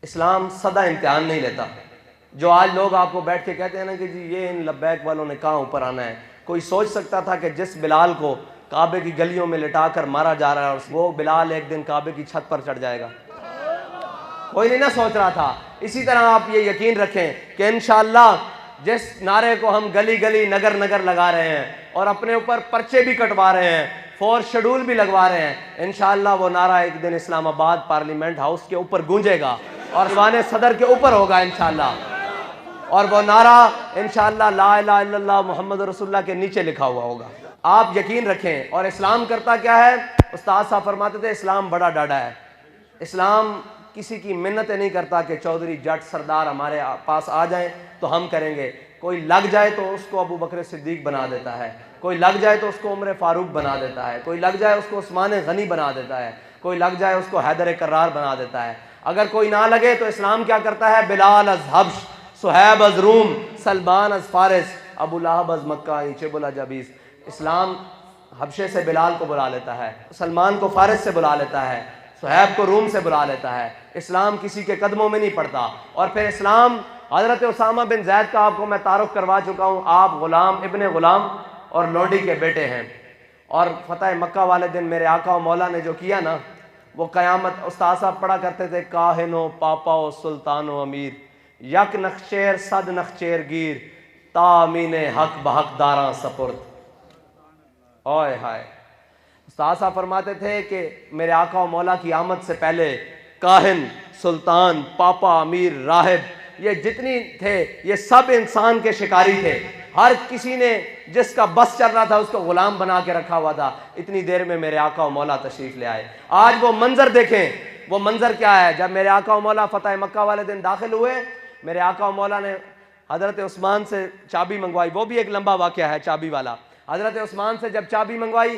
اسلام سدا امتحان نہیں لیتا. جو آج لوگ آپ کو بیٹھ کے کہتے ہیں نا کہ جی یہ ان لبیک والوں نے کہاں اوپر آنا ہے, کوئی سوچ سکتا تھا کہ جس بلال کو کعبے کی گلیوں میں لٹا کر مارا جا رہا ہے اور وہ بلال ایک دن کعبے کی چھت پر چڑھ جائے گا؟ کوئی نہیں نہ سوچ رہا تھا. اسی طرح آپ یہ یقین رکھیں کہ انشاءاللہ جس نعرے کو ہم گلی گلی نگر نگر لگا رہے ہیں اور اپنے اوپر پرچے بھی کٹوا رہے ہیں, فورس شیڈول بھی لگوا رہے ہیں, انشاءاللہ وہ نعرہ ایک دن اسلام آباد پارلیمنٹ ہاؤس کے اوپر گونجے گا اور ایوان صدر کے اوپر ہوگا انشاءاللہ. اور وہ نعرہ انشاءاللہ لا الہ الا اللہ محمد رسول اللہ کے نیچے لکھا ہوا ہوگا. آپ یقین رکھیں. اور اسلام کرتا کیا ہے؟ استاد صاحب فرماتے تھے اسلام بڑا ڈاڈا ہے. اسلام کسی کی منتیں نہیں کرتا کہ چودھری جٹ سردار ہمارے پاس آ جائیں تو ہم کریں گے. کوئی لگ جائے تو اس کو ابو بکر صدیق بنا دیتا ہے, کوئی لگ جائے تو اس کو عمر فاروق بنا دیتا ہے, کوئی لگ جائے اس کو عثمان غنی بنا دیتا ہے, کوئی لگ جائے اس کو حیدر کرار بنا دیتا ہے. اگر کوئی نہ لگے تو اسلام کیا کرتا ہے؟ بلال از حبش، صہیب از روم، سلمان از فارس، ابو لہب از مکہ، چب الجبیس. اسلام حبشے سے بلال کو بلا لیتا ہے, سلمان کو فارس سے بلا لیتا ہے, صہیب کو روم سے بلا لیتا ہے. اسلام کسی کے قدموں میں نہیں پڑتا. اور پھر اسلام حضرت اسامہ بن زید کا آپ کو میں تعارف کروا چکا ہوں. آپ غلام ابن غلام اور لونڈی کے بیٹے ہیں. اور فتح مکہ والے دن میرے آقا و مولا نے جو کیا نا, وہ قیامت استاد صاحب پڑھا کرتے تھے, کاہن و پاپا و سلطان و امیر، یک نخچیر صد نخچیر گیر، تامین حق بحق داراں سپرد. اوئے ہائے. استاد صاحب فرماتے تھے کہ میرے آقا و مولا کی آمد سے پہلے کاہن، سلطان، پاپا، امیر، راہب، یہ جتنی تھے یہ سب انسان کے شکاری تھے. ہر کسی نے جس کا بس چل رہا تھا اس کو غلام بنا کے رکھا ہوا تھا. اتنی دیر میں میرے آقا و مولا تشریف لے آئے. آج وہ منظر دیکھیں. وہ منظر کیا ہے؟ جب میرے آقا و مولا فتح مکہ والے دن داخل ہوئے, میرے آقا و مولا نے حضرت عثمان سے چابی منگوائی. وہ بھی ایک لمبا واقعہ ہے چابی والا. حضرت عثمان سے جب چابی منگوائی,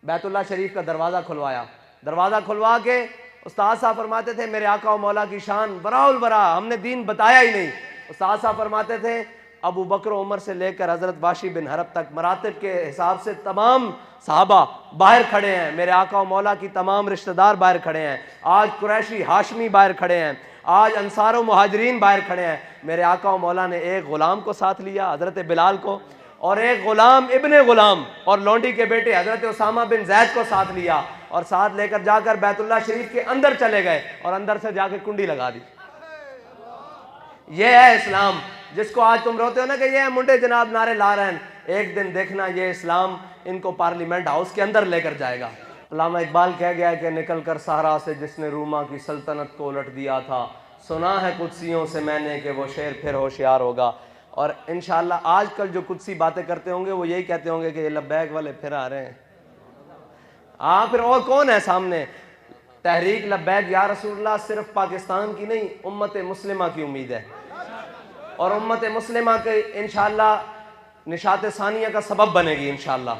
بیت اللہ شریف کا دروازہ کھلوایا. دروازہ کھلوا کے استاد صاحب فرماتے تھے میرے آقا و مولا کی شان براء البراء, ہم نے دین بتایا ہی نہیں. استاد صاحب فرماتے تھے ابو بکر و عمر سے لے کر حضرت واشی بن حرب تک مراتب کے حساب سے تمام صحابہ باہر کھڑے ہیں. میرے آقا و مولا کی تمام رشتہ دار باہر کھڑے ہیں. آج قریشی ہاشمی باہر کھڑے ہیں. آج انصار و مہاجرین باہر کھڑے ہیں. میرے آقا و مولا نے ایک غلام کو ساتھ لیا, حضرت بلال کو, اور ایک غلام ابن غلام اور لونڈی کے بیٹے حضرت اسامہ بن زید کو ساتھ لیا, اور ساتھ لے کر جا کر بیت اللہ شریف کے اندر چلے گئے اور اندر سے جا کے کنڈی لگا دی. یہ ہے اسلام جس کو آج تم روتے ہو نا کہ یہ منڈے جناب نعرے لا رہے ہیں. ایک دن دیکھنا یہ اسلام ان کو پارلیمنٹ ہاؤس کے اندر لے کر جائے گا. علامہ اقبال کہہ گیا کہ نکل کر صحرا سے جس نے روما کی سلطنت کو الٹ دیا تھا, سنا ہے قدسیوں سے میں نے کہ وہ شیر پھر ہوشیار ہوگا. اور انشاءاللہ آج کل جو قدسی باتیں کرتے ہوں گے وہ یہی کہتے ہوں گے کہ یہ لبیک والے پھر آ رہے ہیں. پھر اور کون ہے سامنے؟ تحریک لبیک یا رسول اللہ صرف پاکستان کی نہیں, امت مسلمہ کی امید ہے. اور امت مسلمہ کے انشاءاللہ نشاط ثانیہ کا سبب بنے گی انشاءاللہ.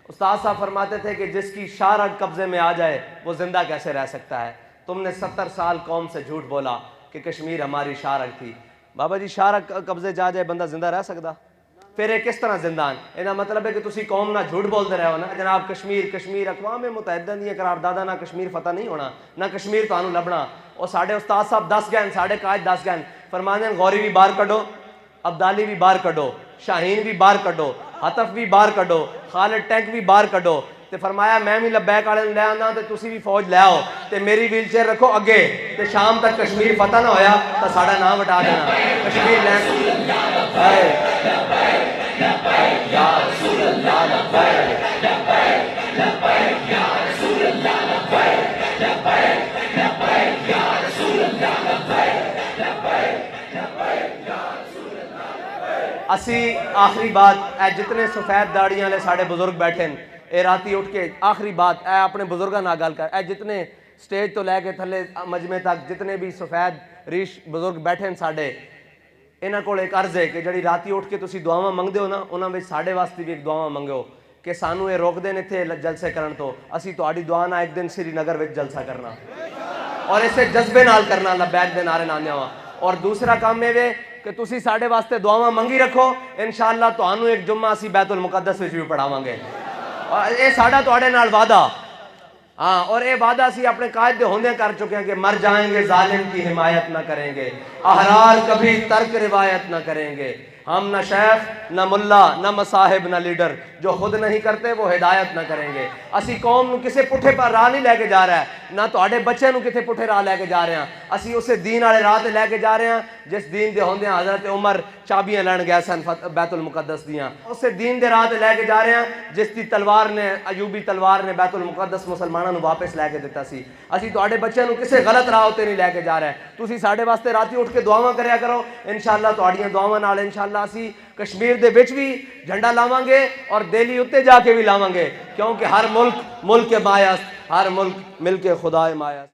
استاد صاحب فرماتے تھے کہ جس کی شارک قبضے میں آ جائے وہ زندہ کیسے رہ سکتا ہے؟ تم نے 70 سال قوم سے جھوٹ بولا کہ کشمیر ہماری شارک تھی. بابا جی شارک قبضے جا جائے بندہ زندہ رہ سکتا؟ پھر یہ کس طرح زندان؟ یہ مطلب ہے کہ تسی قوم نہ جھوٹ بولتے رہے ہو نا جناب کشمیر اقوام متحدہ دی قرارداد نہ کشمیر فتح نہیں ہونا, نہ کشمیر تانوں لبنا. اور ساڈے استاد صاحب دس گئے, ساڈے قائد دس گئے, فرمانے ہیں غوری بھی باہر کڈو, عبدالی بھی باہر کڈو, شاہین بھی باہر کڈو, حطف بھی باہر کڈو, خالد ٹینک بھی باہر کڈو. تے فرمایا میں بھی لبیک والے لے آنا تے تسی بھی فوج لے آؤ تے میری ویل چیئر رکھو اگے, تے شام تک کشمیر فتح نہ ہویا تو ساڈا نام ہٹا دینا. کشمیر لینڈ یا رسول اللہ لبیک لبیک یا رسول اللہ لبیک لبیک لبیک یا رسول اللہ لبیک لبیک لبیک یا رسول اللہ لبیک. اسی آخری بات اے جتنے سفید داڑیاں والے ساڈے بزرگ بیٹھے ہیں, اے راتی اٹھ کے آخری بات اے اپنے بزرگاں نال گل کر, اے جتنے سٹیج تو لے کے تھلے مجمع تک جتنے بھی سفید ریش بزرگ بیٹھے ہیں ساڈے, انہاں کول ایک عرض ہے کہ جڑی راتی اٹھ کے تسی دعاواں منگدے ہو نا انہاں وچ ساڈے واسطے بھی ایک دعاواں منگو کہ سانو یہ روک دے نے تھے جلسے کرن تو, اسی تہاڈی دعا نال ایک دن سری نگر وچ جلسہ کرنا اور اسے جذبے نال کرنا, لبیک دے نعرے لانے وا. اور دوسرا کام یہ ہے کہ تسی ساڈے واسطے دعاواں منگی رکھو, انشاءاللہ تہانوں ایک جمعہ اسی بیت المقدس وچ بھی پڑھاواں گے. اور یہ ساڈا تہاڈے نال وعدہ. ہاں، اور اے وعدہ سی اپنے قائد دے ہوندے کر چکے ہیں کہ مر جائیں گے ظالم کی حمایت نہ کریں گے، احرار کبھی ترک روایت نہ کریں گے۔ ہم نہ شیخ نہ ملا نہ مصاحب نہ لیڈر، جو خود نہیں کرتے وہ ہدایت نہ کریں گے۔ اسی قوم نو کسے پٹھے پر راہ نہیں لے کے جا رہا ہے، نہ تواڈے بچے نو کسے پٹھے راہ لے کے جا رہے ہیں، اسی اسے دین والے راہ تے لے کے جا رہے ہیں جس دین دے ہوندے حضرت عمر چابیاں لین گئے سن بیت المقدس دیاں، اسے دین دے راہ تے لے کے جا رہے ہیں جس دی تلوار نے، ایوبی تلوار نے بیت المقدس مسلماناں نو واپس لے کے دتا سی۔ اسی تواڈے بچے نو کسے غلط راہ تے نہیں لے کے جا رہے ہیں۔ تسی ساڈے واسطے راتی اٹھ کے دعاواں کریا کرو، انشاءاللہ تواڈیاں دعاواں نال انشاءاللہ اسی کشمیر دے وچ بھی جھنڈا لاواں گے اور دہلی اتے جا کے بھی لاواں گے، کیونکہ ہر ملک ملک مایاست، ہر ملک مل کے خدا مایاست۔